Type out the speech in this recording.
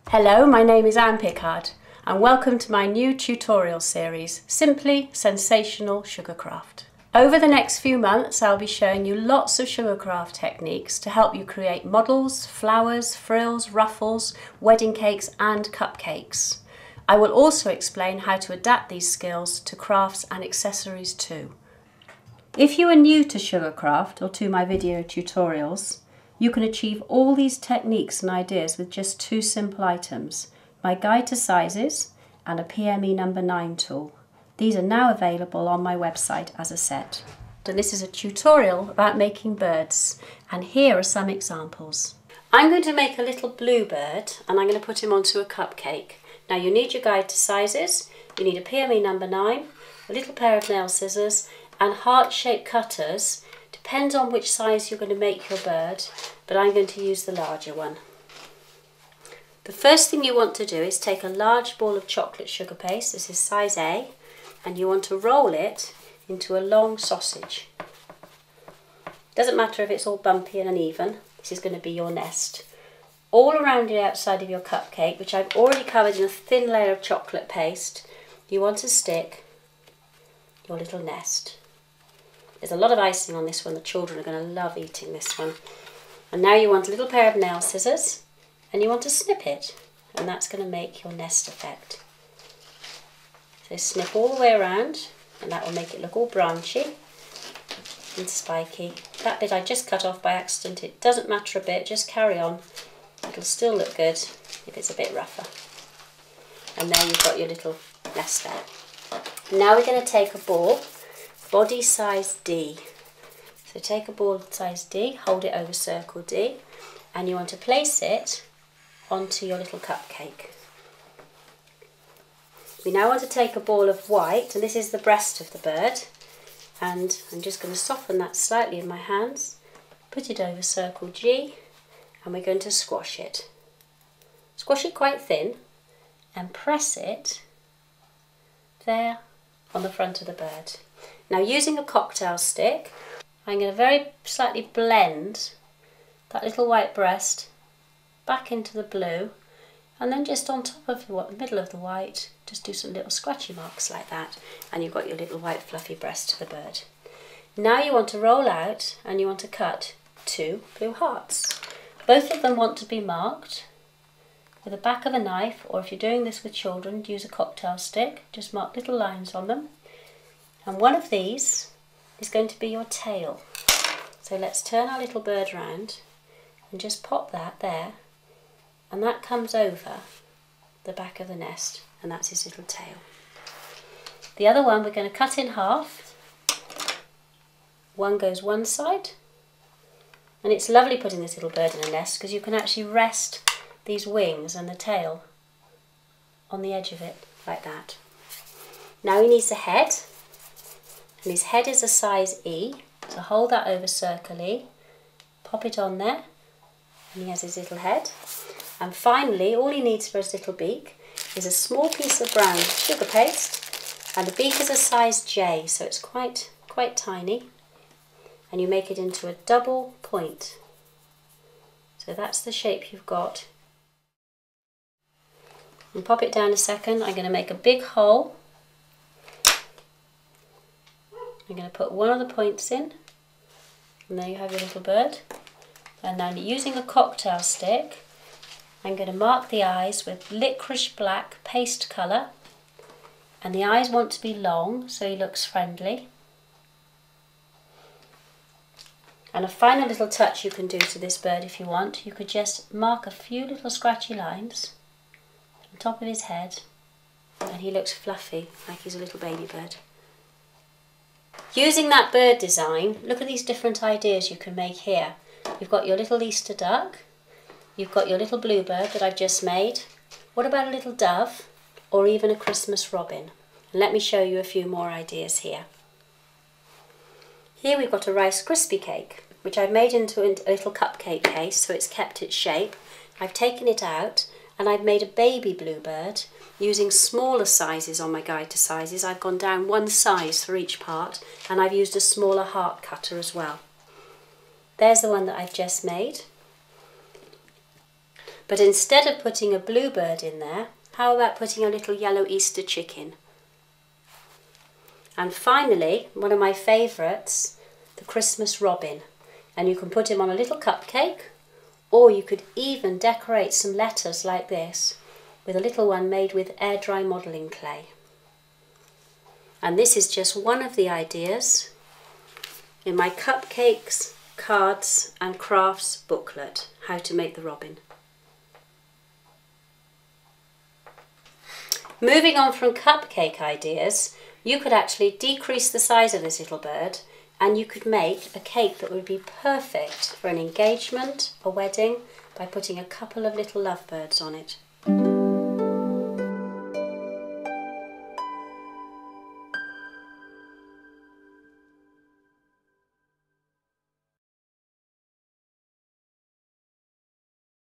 Hello, my name is Pickard and welcome to my new tutorial series, Simply Sensational Sugarcraft. Over the next few months I'll be showing you lots of Sugarcraft techniques to help you create models, flowers, frills, ruffles, wedding cakes and cupcakes. I will also explain how to adapt these skills to crafts and accessories too. If you are new to Sugarcraft or to my video tutorials, you can achieve all these techniques and ideas with just two simple items, my guide to sizes and a PME number 9 tool. These are now available on my website as a set. And this is a tutorial about making birds, and here are some examples. I'm going to make a little bluebird and I'm going to put him onto a cupcake. Now you need your guide to sizes, you need a PME number 9, a little pair of nail scissors and heart-shaped cutters. Depends on which size you're going to make your bird, but I'm going to use the larger one. The first thing you want to do is take a large ball of chocolate sugar paste, this is size A, and you want to roll it into a long sausage. Doesn't matter if it's all bumpy and uneven, this is going to be your nest. All around the outside of your cupcake, which I've already covered in a thin layer of chocolate paste, you want to stick your little nest. There's a lot of icing on this one, the children are going to love eating this one. And now you want a little pair of nail scissors and you want to snip it, and that's going to make your nest effect. So snip all the way around and that will make it look all branchy and spiky. That bit I just cut off by accident, it doesn't matter a bit, just carry on. It'll still look good if it's a bit rougher. And there you've got your little nest there. Now we're going to take a ball, body size D. So take a ball size D, hold it over circle D, and you want to place it onto your little cupcake. We now want to take a ball of white, and this is the breast of the bird, and I'm just going to soften that slightly in my hands, put it over circle G, and we're going to squash it. Squash it quite thin and press it there on the front of the bird. Now using a cocktail stick, I'm going to very slightly blend that little white breast back into the blue, and then just on top of the middle of the white, just do some little scratchy marks like that, and you've got your little white fluffy breast to the bird. Now you want to roll out and you want to cut 2 blue hearts. Both of them want to be marked with the back of a knife, or if you're doing this with children, use a cocktail stick, just mark little lines on them. And one of these is going to be your tail. So let's turn our little bird round and just pop that there, and that comes over the back of the nest, and that's his little tail. The other one we're going to cut in half. One goes one side, and it's lovely putting this little bird in a nest because you can actually rest these wings and the tail on the edge of it like that. Now he needs a head. And his head is a size E, so hold that over circle E, pop it on there, and he has his little head. And finally, all he needs for his little beak is a small piece of brown sugar paste, and the beak is a size J, so it's quite tiny, and you make it into a double point. So that's the shape you've got. And pop it down a second. I'm going to make a big hole. I'm going to put one of the points in, and there you have your little bird. And now using a cocktail stick, I'm going to mark the eyes with licorice black paste colour, and the eyes want to be long so he looks friendly. And a final little touch you can do to this bird if you want, you could just mark a few little scratchy lines on top of his head, and he looks fluffy like he's a little baby bird. Using that bird design, look at these different ideas you can make here. You've got your little Easter duck, you've got your little bluebird that I've just made. What about a little dove, or even a Christmas robin? And let me show you a few more ideas here. Here we've got a Rice Krispie cake, which I've made into a little cupcake case so it's kept its shape. I've taken it out and I've made a baby bluebird using smaller sizes on my guide to sizes. I've gone down one size for each part, and I've used a smaller heart cutter as well. There's the one that I've just made. But instead of putting a bluebird in there, how about putting a little yellow Easter chicken? And finally, one of my favourites, the Christmas robin. And you can put him on a little cupcake, or you could even decorate some letters like this with a little one made with air dry modelling clay. And this is just one of the ideas in my cupcakes, cards and crafts booklet, How to Make the Robin. Moving on from cupcake ideas, you could actually decrease the size of this little bird and you could make a cake that would be perfect for an engagement, a wedding, by putting a couple of little lovebirds on it.